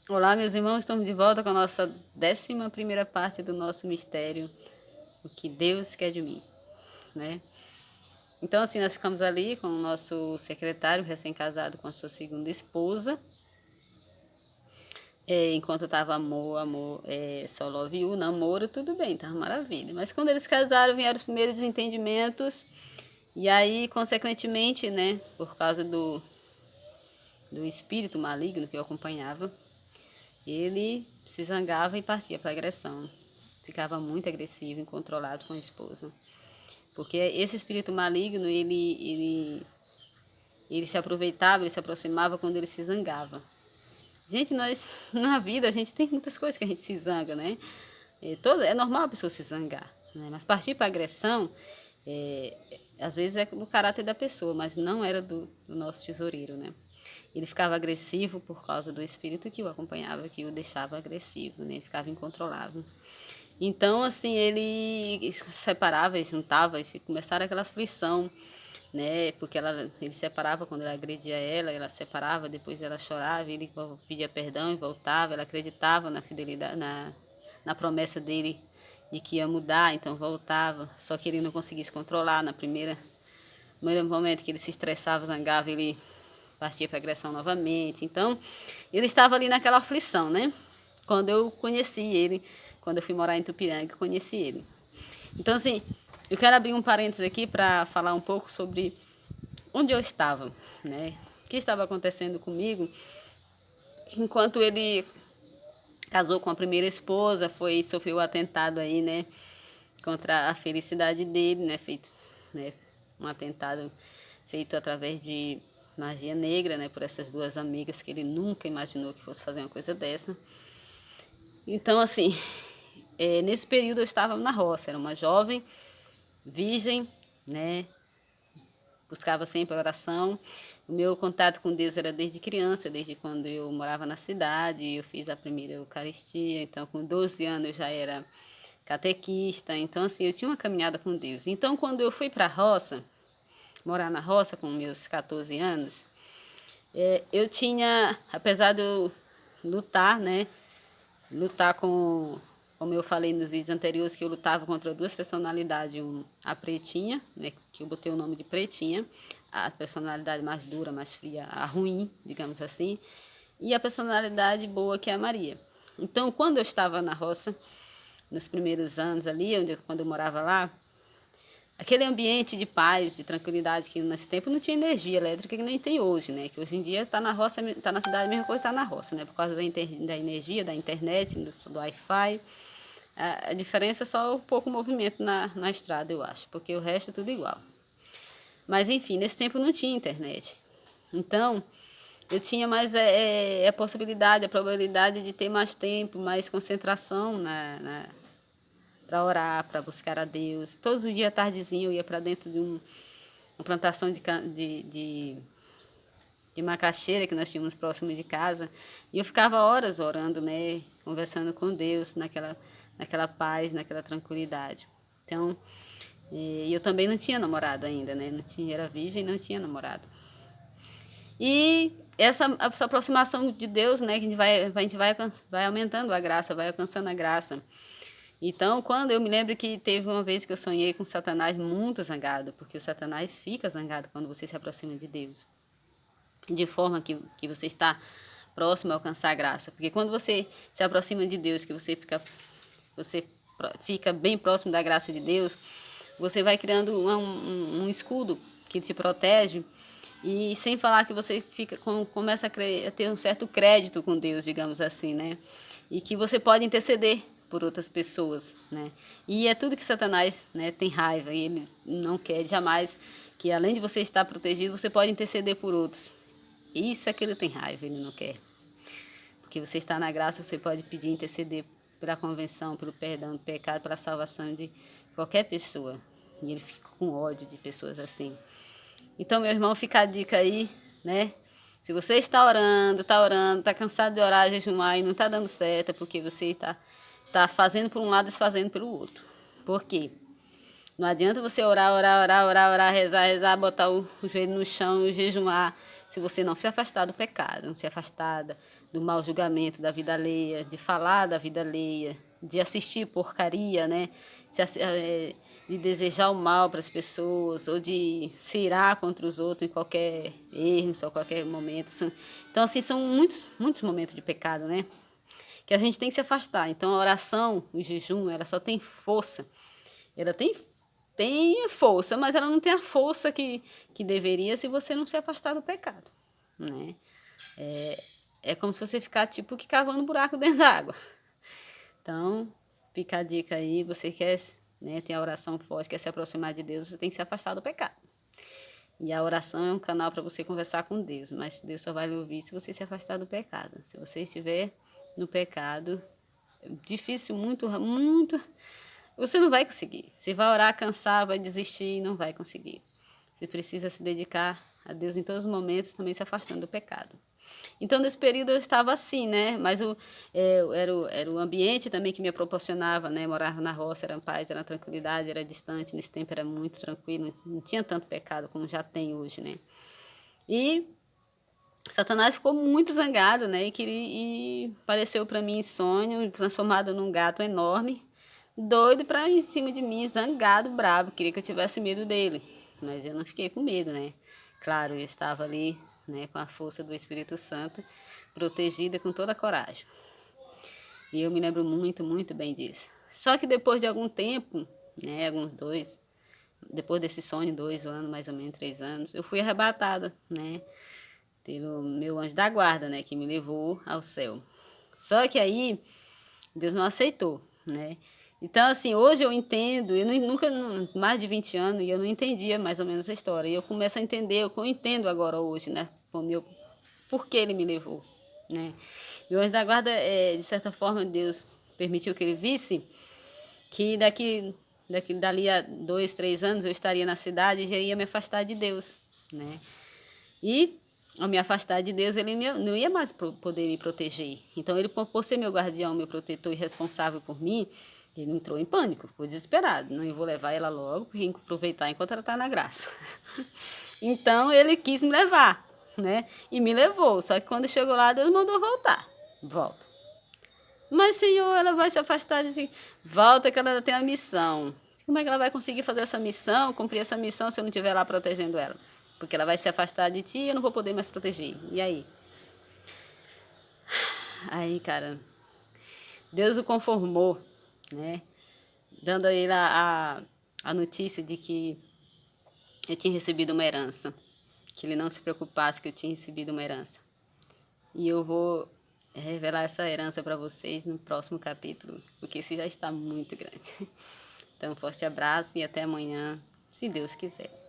Olá, meus irmãos, estamos de volta com a nossa 11ª parte do nosso mistério, o que Deus quer de mim, né? Então, assim, nós ficamos ali com o nosso secretário recém-casado com a sua segunda esposa, enquanto estava só love you, namoro, tudo bem, tava maravilha. Mas quando eles casaram, vieram os primeiros desentendimentos, e aí, consequentemente, né, por causa do espírito maligno que eu acompanhava, ele se zangava e partia para agressão. Ficava muito agressivo, incontrolado com a esposa. Porque esse espírito maligno, ele se aproveitava, ele se aproximava quando ele se zangava. Gente, nós, na vida, a gente tem muitas coisas que a gente se zanga, né? É normal a pessoa se zangar, né? Mas partir para agressão, às vezes é do caráter da pessoa, mas não era do nosso tesoureiro, né? Ele ficava agressivo por causa do espírito que o acompanhava, que o deixava agressivo, né? Ele ficava incontrolável. Então, assim, ele se separava e juntava, e começaram aquela aflição, né? Porque ele separava quando ela agredia ela separava, depois ela chorava, ele pedia perdão e voltava, ela acreditava na fidelidade, na promessa dele de que ia mudar, então voltava, só que ele não conseguia se controlar. No primeiro momento que ele se estressava, zangava, ele partia para agressão novamente. Então, ele estava ali naquela aflição, né? Quando eu conheci ele, quando eu fui morar em Tupiranga, eu conheci ele. Então, assim, eu quero abrir um parênteses aqui para falar um pouco sobre onde eu estava, né? O que estava acontecendo comigo enquanto ele casou com a primeira esposa, sofreu o atentado aí, né? Contra a felicidade dele, né? Um atentado feito através de magia negra, né? Por essas duas amigas que ele nunca imaginou que fosse fazer uma coisa dessa. Então, assim, nesse período eu estava na roça, era uma jovem, virgem, né? Buscava sempre oração. O meu contato com Deus era desde criança, desde quando eu morava na cidade, eu fiz a primeira Eucaristia, então com 12 anos eu já era catequista, então assim, eu tinha uma caminhada com Deus. Então quando eu fui para a roça, morar na roça com meus 14 anos, eu tinha, apesar de eu lutar, né, lutar como eu falei nos vídeos anteriores, que eu lutava contra duas personalidades, a pretinha, né, que eu botei o nome de pretinha, a personalidade mais dura, mais fria, a ruim, digamos assim, e a personalidade boa, que é a Maria. Então, quando eu estava na roça, nos primeiros anos ali, quando eu morava lá, aquele ambiente de paz, de tranquilidade, que nesse tempo não tinha energia elétrica que nem tem hoje, né? Que hoje em dia está na roça, está na cidade, a mesma coisa está na roça, né? Por causa da energia, da internet, do Wi-Fi. A diferença é só um pouco o movimento na estrada, eu acho, porque o resto é tudo igual. Mas enfim, nesse tempo não tinha internet. Então, eu tinha mais a possibilidade, a probabilidade de ter mais tempo, mais concentração para orar, para buscar a Deus. Todos os dias, tardezinho, eu ia para dentro de uma plantação de macaxeira que nós tínhamos próximo de casa. E eu ficava horas orando, né? Conversando com Deus, naquela paz, naquela tranquilidade. Então, eu também não tinha namorado ainda, né? Não tinha, era virgem e não tinha namorado. E essa aproximação de Deus, né? Que a gente vai aumentando a graça, vai alcançando a graça. Então, quando eu me lembro que teve uma vez que eu sonhei com Satanás muito zangado, porque o Satanás fica zangado quando você se aproxima de Deus, de forma que você está próximo a alcançar a graça. Porque quando você se aproxima de Deus, que você fica bem próximo da graça de Deus, você vai criando um escudo que te protege, e sem falar que você começa a ter um certo crédito com Deus, digamos assim, né? E que você pode interceder por outras pessoas, né? E é tudo que Satanás, né, tem raiva, e ele não quer jamais que, além de você estar protegido, você pode interceder por outros. Isso é que ele tem raiva, ele não quer. Porque você está na graça, você pode pedir, interceder pela convenção, pelo perdão do pecado, pela salvação de qualquer pessoa. E ele fica com ódio de pessoas assim. Então, meu irmão, fica a dica aí, né? Se você está orando, está cansado de orar, jejuar e não está dando certo, é porque você tá fazendo por um lado e desfazendo pelo outro. Por quê? Não adianta você orar, rezar, botar o joelho no chão e jejuar, se você não se afastar do pecado, não se afastar do mau julgamento da vida alheia, de falar da vida alheia, de assistir porcaria, né? De desejar o mal para as pessoas, ou de se irar contra os outros em qualquer erro, em qualquer momento. Então, assim, são muitos, muitos momentos de pecado, né? Que a gente tem que se afastar. Então, a oração, o jejum, ela só tem força. Ela tem força, mas ela não tem a força que deveria se você não se afastar do pecado, né? É como se você ficar, tipo, que cavando buraco dentro da água. Então, fica a dica aí, você quer, né, tem a oração forte, quer se aproximar de Deus, você tem que se afastar do pecado. E a oração é um canal para você conversar com Deus, mas Deus só vai lhe ouvir se você se afastar do pecado. Se você estiver no pecado, é difícil, muito, muito, você não vai conseguir. Você vai orar, cansar, vai desistir, não vai conseguir. Você precisa se dedicar a Deus em todos os momentos, também se afastando do pecado. Então, nesse período eu estava assim, né? Mas era o ambiente também que me proporcionava, né? Morava na roça, era paz, era tranquilidade, era distante. Nesse tempo era muito tranquilo, não tinha tanto pecado como já tem hoje, né? E Satanás ficou muito zangado, né? E apareceu para mim em sonho, transformado num gato enorme, doido para ir em cima de mim, zangado, bravo, queria que eu tivesse medo dele. Mas eu não fiquei com medo, né? Claro, eu estava ali, né, com a força do Espírito Santo, protegida com toda a coragem. E eu me lembro muito, muito bem disso. Só que depois de algum tempo, né, depois desse sonho, 2 anos, mais ou menos 3 anos, eu fui arrebatada, né, pelo meu anjo da guarda, né, que me levou ao céu. Só que aí Deus não aceitou, né? Então, assim, hoje eu entendo, nunca, mais de 20 anos, e eu não entendia mais ou menos a história. E eu começo a entender, eu entendo agora hoje, né? Por que ele me levou, né? E o anjo da guarda, de certa forma, Deus permitiu que ele visse que dali a 2, 3 anos eu estaria na cidade e já ia me afastar de Deus, né? E ao me afastar de Deus, ele não ia mais poder me proteger. Então, ele, por ser meu guardião, meu protetor e responsável por mim, ele entrou em pânico, ficou desesperado. Não, eu vou levar ela logo, porque aproveitar enquanto ela está na graça. Então, ele quis me levar, né? E me levou. Só que quando chegou lá, Deus mandou voltar. Volta. Mas, Senhor, ela vai se afastar de... Volta que ela tem a missão. Como é que ela vai conseguir fazer essa missão, cumprir essa missão, se eu não estiver lá protegendo ela? Porque ela vai se afastar de ti e eu não vou poder mais proteger. E aí? Aí, cara, Deus o conformou, né? Dando a ele a notícia de que eu tinha recebido uma herança. Que ele não se preocupasse que eu tinha recebido uma herança. E eu vou revelar essa herança para vocês no próximo capítulo, porque esse já está muito grande. Então, um forte abraço e até amanhã, se Deus quiser.